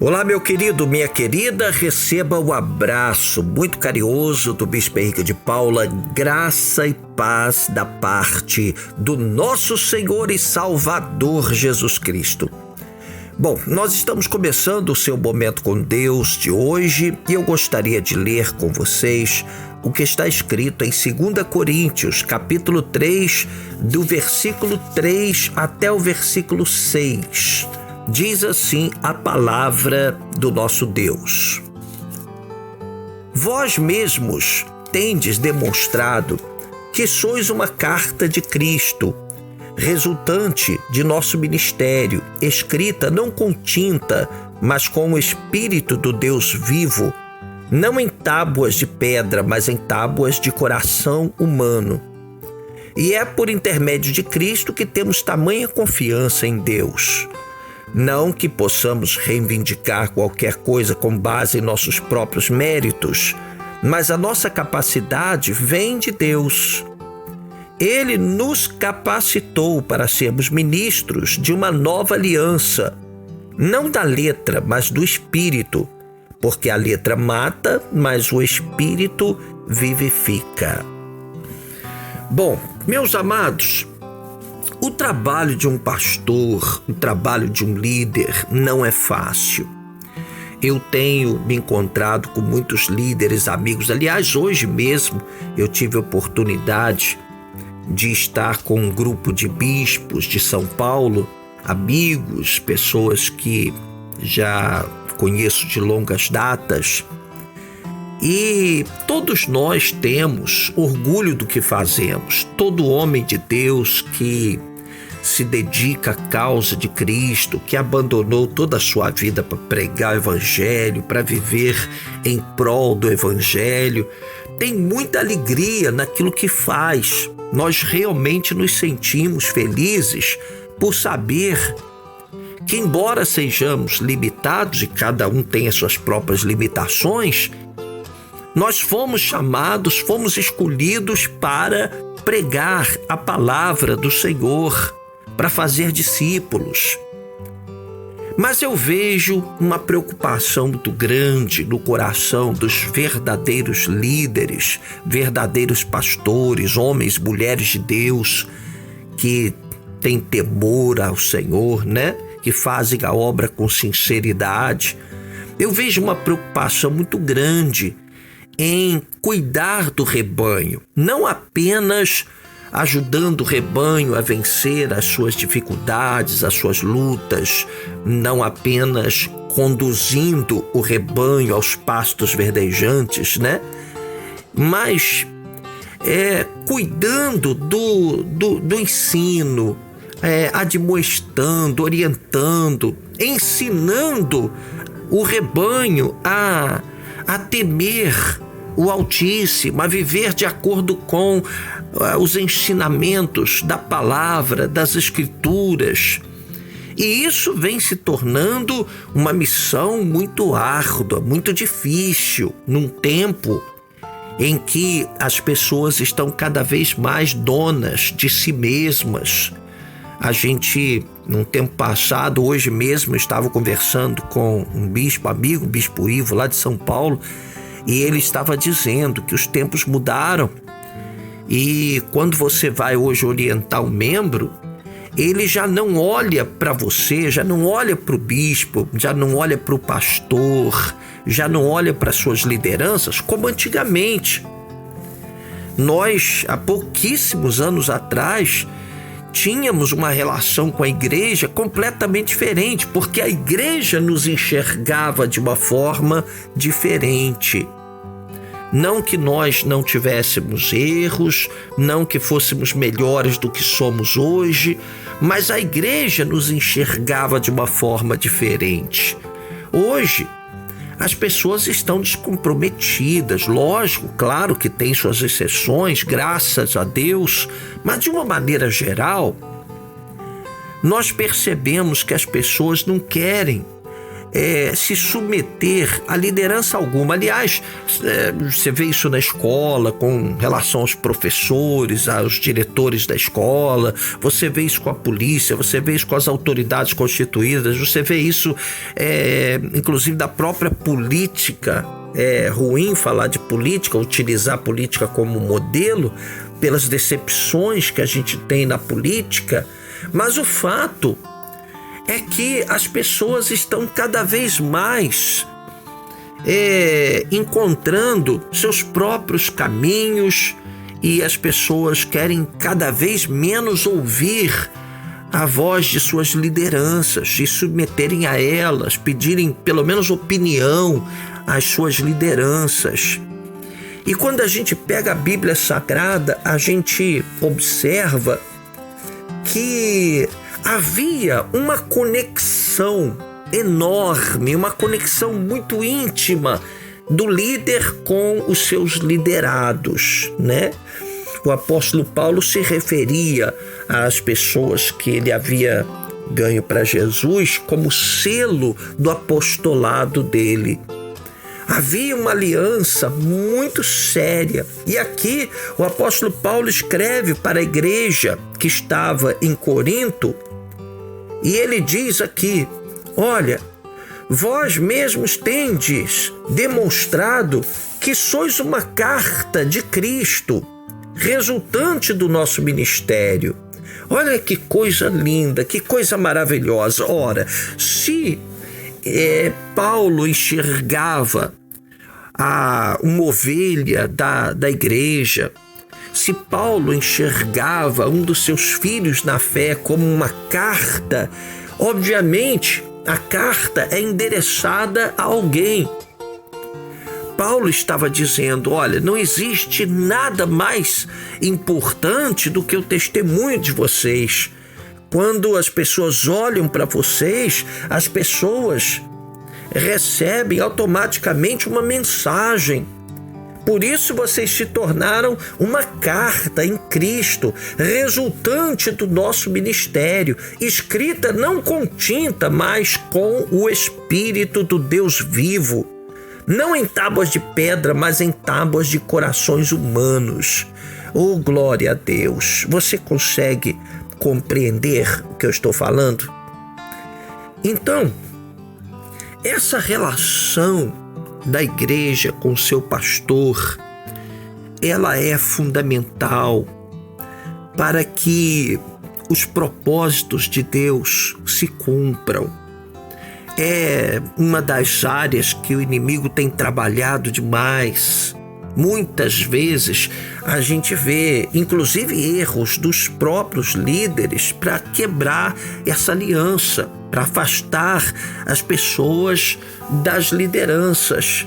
Olá, meu querido, minha querida, receba o abraço muito carinhoso do Bispo Henrique de Paula, graça e paz da parte do nosso Senhor e Salvador Jesus Cristo. Bom, nós estamos começando o seu Momento com Deus de hoje e eu gostaria de ler com vocês o que está escrito em 2 Coríntios, capítulo 3, do versículo 3 até o versículo 6. Diz assim a palavra do nosso Deus: Vós mesmos tendes demonstrado que sois uma carta de Cristo, resultante de nosso ministério, escrita não com tinta, mas com o Espírito do Deus vivo, não em tábuas de pedra, mas em tábuas de coração humano. E é por intermédio de Cristo que temos tamanha confiança em Deus. Não que possamos reivindicar qualquer coisa com base em nossos próprios méritos, mas a nossa capacidade vem de Deus. Ele nos capacitou para sermos ministros de uma nova aliança, não da letra, mas do Espírito, porque a letra mata, mas o Espírito vivifica. Bom, meus amados, o trabalho de um pastor, o trabalho de um líder não é fácil. Eu tenho me encontrado com muitos líderes, amigos. Aliás, hoje mesmo eu tive a oportunidade de estar com um grupo de bispos de São Paulo, amigos, pessoas que já conheço de longas datas. E todos nós temos orgulho do que fazemos. Todo homem de Deus que se dedica à causa de Cristo, que abandonou toda a sua vida para pregar o Evangelho, para viver em prol do Evangelho, tem muita alegria naquilo que faz. Nós realmente nos sentimos felizes por saber que, embora sejamos limitados e cada um tem as suas próprias limitações, nós fomos chamados, fomos escolhidos para pregar a palavra do Senhor, para fazer discípulos. Mas eu vejo uma preocupação muito grande no coração dos verdadeiros líderes, verdadeiros pastores, homens, mulheres de Deus, que têm temor ao Senhor, que fazem a obra com sinceridade. Eu vejo uma preocupação muito grande em cuidar do rebanho, não apenas ajudando o rebanho a vencer as suas dificuldades, as suas lutas, não apenas conduzindo o rebanho aos pastos verdejantes, mas cuidando do ensino, admoestando, orientando, ensinando o rebanho a temer o Altíssimo, a viver de acordo com os ensinamentos da palavra, das Escrituras. E isso vem se tornando uma missão muito árdua, muito difícil, num tempo em que as pessoas estão cada vez mais donas de si mesmas. A gente, num tempo passado, hoje mesmo, estava conversando com um bispo amigo, o Bispo Ivo, lá de São Paulo, e ele estava dizendo que os tempos mudaram. E quando você vai hoje orientar um membro, ele já não olha para você, já não olha para o bispo, já não olha para o pastor, já não olha para suas lideranças como antigamente. Nós, há pouquíssimos anos atrás, tínhamos uma relação com a igreja completamente diferente, porque a igreja nos enxergava de uma forma diferente. Não que nós não tivéssemos erros, não que fôssemos melhores do que somos hoje, mas a igreja nos enxergava de uma forma diferente. Hoje, as pessoas estão descomprometidas, lógico, claro que tem suas exceções, graças a Deus, mas de uma maneira geral, nós percebemos que as pessoas não querem se submeter a liderança alguma. Aliás, você vê isso na escola com relação aos professores, aos diretores da escola, você vê isso com a polícia, você vê isso com as autoridades constituídas, você vê isso inclusive da própria política. É ruim falar de política, utilizar a política como modelo pelas decepções que a gente tem na política, mas o fato é que as pessoas estão cada vez mais encontrando seus próprios caminhos, e as pessoas querem cada vez menos ouvir a voz de suas lideranças e submeterem a elas, pedirem pelo menos opinião às suas lideranças. E quando a gente pega a Bíblia Sagrada, a gente observa que havia uma conexão enorme, uma conexão muito íntima do líder com os seus liderados, né? O apóstolo Paulo se referia às pessoas que ele havia ganho para Jesus como selo do apostolado dele. Havia uma aliança muito séria. E aqui o apóstolo Paulo escreve para a igreja que estava em Corinto, e ele diz aqui: olha, vós mesmos tendes demonstrado que sois uma carta de Cristo, resultante do nosso ministério. Olha que coisa linda, que coisa maravilhosa. Ora, se Paulo enxergava uma ovelha da igreja, se Paulo enxergava um dos seus filhos na fé como uma carta, obviamente a carta é endereçada a alguém. Paulo estava dizendo: olha, não existe nada mais importante do que o testemunho de vocês. Quando as pessoas olham para vocês, as pessoas recebem automaticamente uma mensagem. Por isso vocês se tornaram uma carta em Cristo, resultante do nosso ministério, escrita não com tinta, mas com o Espírito do Deus vivo. Não em tábuas de pedra, mas em tábuas de corações humanos. Oh, glória a Deus! Você consegue compreender o que eu estou falando? Então, essa relação da igreja com seu pastor, ela é fundamental para que os propósitos de Deus se cumpram. É uma das áreas que o inimigo tem trabalhado demais. Muitas vezes a gente vê, inclusive, erros dos próprios líderes para quebrar essa aliança, para afastar as pessoas das lideranças,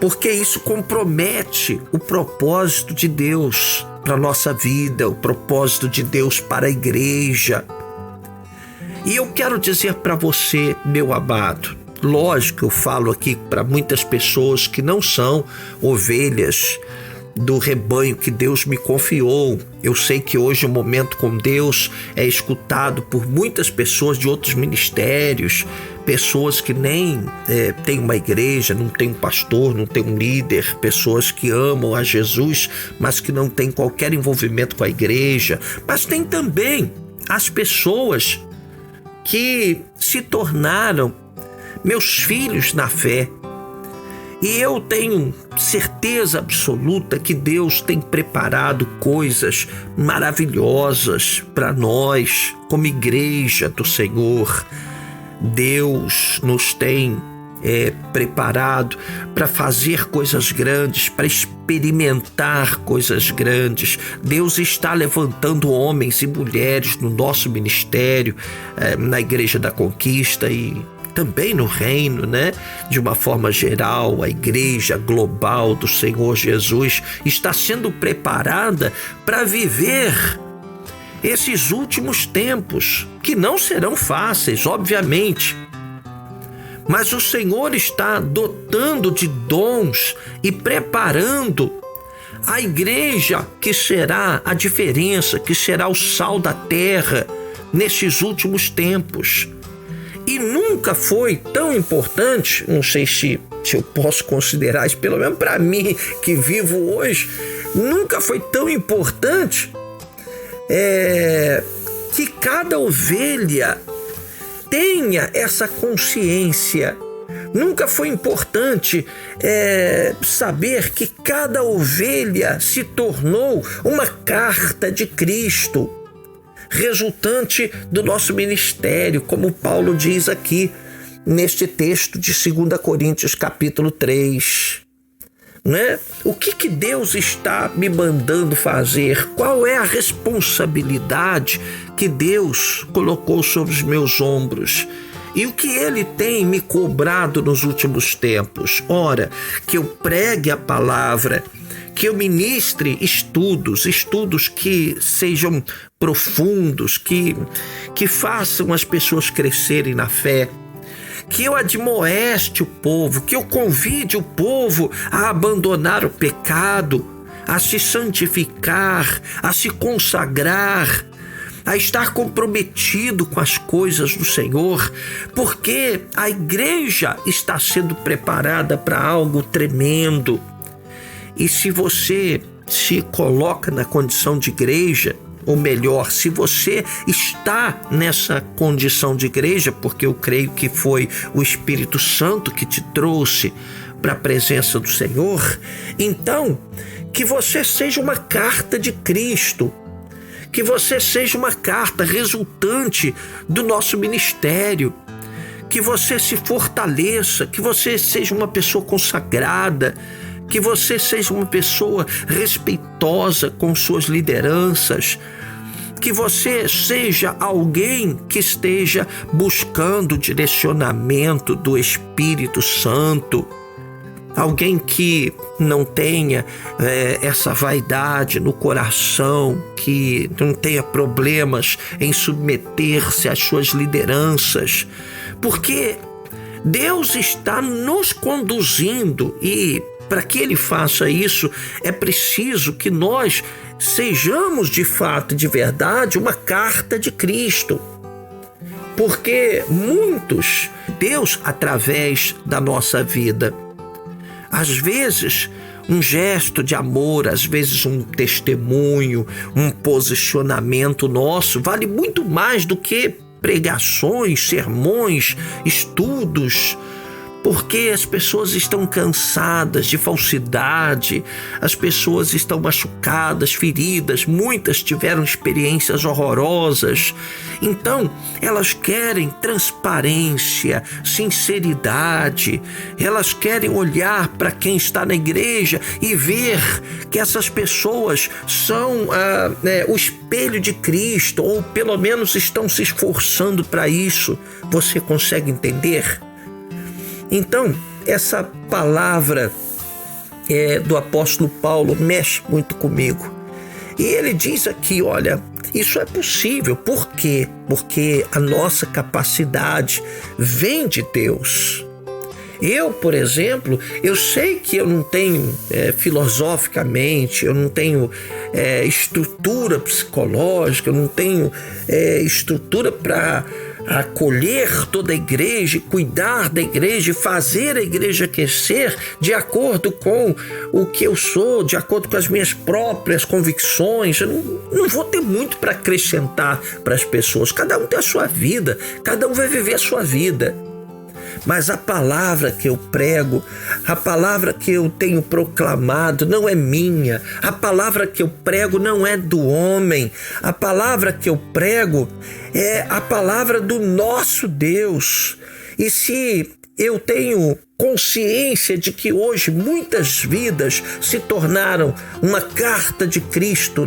porque isso compromete o propósito de Deus para a nossa vida, o propósito de Deus para a igreja. E eu quero dizer para você, meu amado, lógico, eu falo aqui para muitas pessoas que não são ovelhas do rebanho que Deus me confiou. Eu sei que hoje o Momento com Deus é escutado por muitas pessoas de outros ministérios, pessoas que nem têm uma igreja, não tem um pastor, não tem um líder, pessoas que amam a Jesus, mas que não têm qualquer envolvimento com a igreja. Mas tem também as pessoas que se tornaram meus filhos na fé. E eu tenho certeza absoluta que Deus tem preparado coisas maravilhosas para nós, como igreja do Senhor. Deus nos tem preparado para fazer coisas grandes, para experimentar coisas grandes. Deus está levantando homens e mulheres no nosso ministério, na Igreja da Conquista e também no reino, né? De uma forma geral, a igreja global do Senhor Jesus está sendo preparada para viver esses últimos tempos, que não serão fáceis, obviamente. Mas o Senhor está dotando de dons e preparando a igreja que será a diferença, que será o sal da terra nesses últimos tempos. E nunca foi tão importante, não sei se eu posso considerar isso, pelo menos para mim que vivo hoje, nunca foi tão importante que cada ovelha tenha essa consciência. Nunca foi importante saber que cada ovelha se tornou uma carta de Cristo, resultante do nosso ministério, como Paulo diz aqui neste texto de 2 Coríntios capítulo 3. Né? O que Deus está me mandando fazer? Qual é a responsabilidade que Deus colocou sobre os meus ombros? E o que Ele tem me cobrado nos últimos tempos? Ora, que eu pregue a palavra, que eu ministre estudos que sejam profundos, que façam as pessoas crescerem na fé, que eu admoeste o povo, que eu convide o povo a abandonar o pecado, a se santificar, a se consagrar, a estar comprometido com as coisas do Senhor, porque a igreja está sendo preparada para algo tremendo. E se você se coloca na condição de igreja, ou melhor, se você está nessa condição de igreja, porque eu creio que foi o Espírito Santo que te trouxe para a presença do Senhor, então que você seja uma carta de Cristo, que você seja uma carta resultante do nosso ministério, que você se fortaleça, que você seja uma pessoa consagrada, que você seja uma pessoa respeitosa com suas lideranças, que você seja alguém que esteja buscando o direcionamento do Espírito Santo, alguém que não tenha essa vaidade no coração, que não tenha problemas em submeter-se às suas lideranças, porque Deus está nos conduzindo e para que Ele faça isso é preciso que nós sejamos de fato, de verdade, uma carta de Cristo. Porque muitos, Deus através da nossa vida, às vezes um gesto de amor, às vezes um testemunho, um posicionamento nosso vale muito mais do que pregações, sermões, estudos, porque as pessoas estão cansadas de falsidade, as pessoas estão machucadas, feridas, muitas tiveram experiências horrorosas. Então, elas querem transparência, sinceridade, elas querem olhar para quem está na igreja e ver que essas pessoas são o espelho de Cristo, ou pelo menos estão se esforçando para isso. Você consegue entender? Então, essa palavra do apóstolo Paulo mexe muito comigo. E ele diz aqui, olha, isso é possível. Por quê? Porque a nossa capacidade vem de Deus. Eu, por exemplo, eu sei que eu não tenho filosoficamente, eu não tenho estrutura psicológica, eu não tenho estrutura para acolher toda a igreja, cuidar da igreja, fazer a igreja crescer de acordo com o que eu sou, de acordo com as minhas próprias convicções. Eu não vou ter muito para acrescentar para as pessoas. Cada um tem a sua vida, cada um vai viver a sua vida. Mas a palavra que eu prego, a palavra que eu tenho proclamado não é minha. A palavra que eu prego não é do homem. A palavra que eu prego é a palavra do nosso Deus. E se eu tenho consciência de que hoje muitas vidas se tornaram uma carta de Cristo,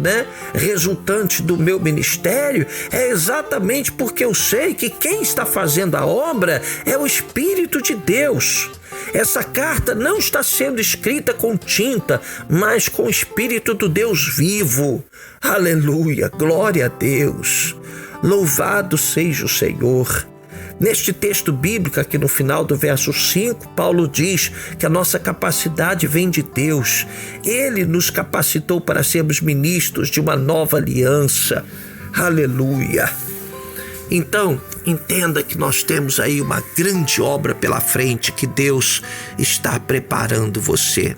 resultante do meu ministério, é exatamente porque eu sei que quem está fazendo a obra é o Espírito de Deus. Essa carta não está sendo escrita com tinta, mas com o Espírito do Deus vivo. Aleluia, glória a Deus. Louvado seja o Senhor. Neste texto bíblico, aqui no final do verso 5, Paulo diz que a nossa capacidade vem de Deus. Ele nos capacitou para sermos ministros de uma nova aliança. Aleluia! Então, Entenda que nós temos aí uma grande obra pela frente, que Deus está preparando você.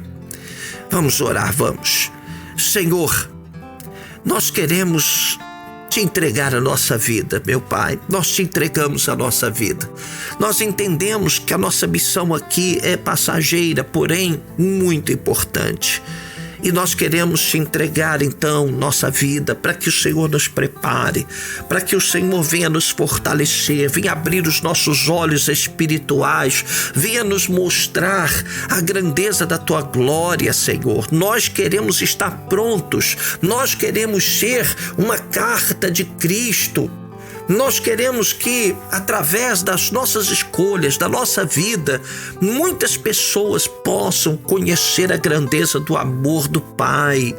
Vamos orar, vamos. Senhor, nós queremos te entregar a nossa vida, meu Pai. Nós te entregamos a nossa vida. Nós entendemos que a nossa missão aqui é passageira, porém muito importante. E nós queremos te entregar, então, nossa vida, para que o Senhor nos prepare, para que o Senhor venha nos fortalecer, venha abrir os nossos olhos espirituais, venha nos mostrar a grandeza da Tua glória, Senhor. Nós queremos estar prontos, nós queremos ser uma carta de Cristo. Nós queremos que, através das nossas escolhas, da nossa vida, muitas pessoas possam conhecer a grandeza do amor do Pai.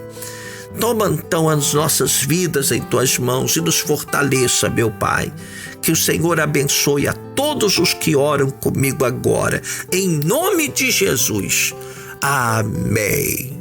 Toma então as nossas vidas em Tuas mãos e nos fortaleça, meu Pai. Que o Senhor abençoe a todos os que oram comigo agora, em nome de Jesus. Amém.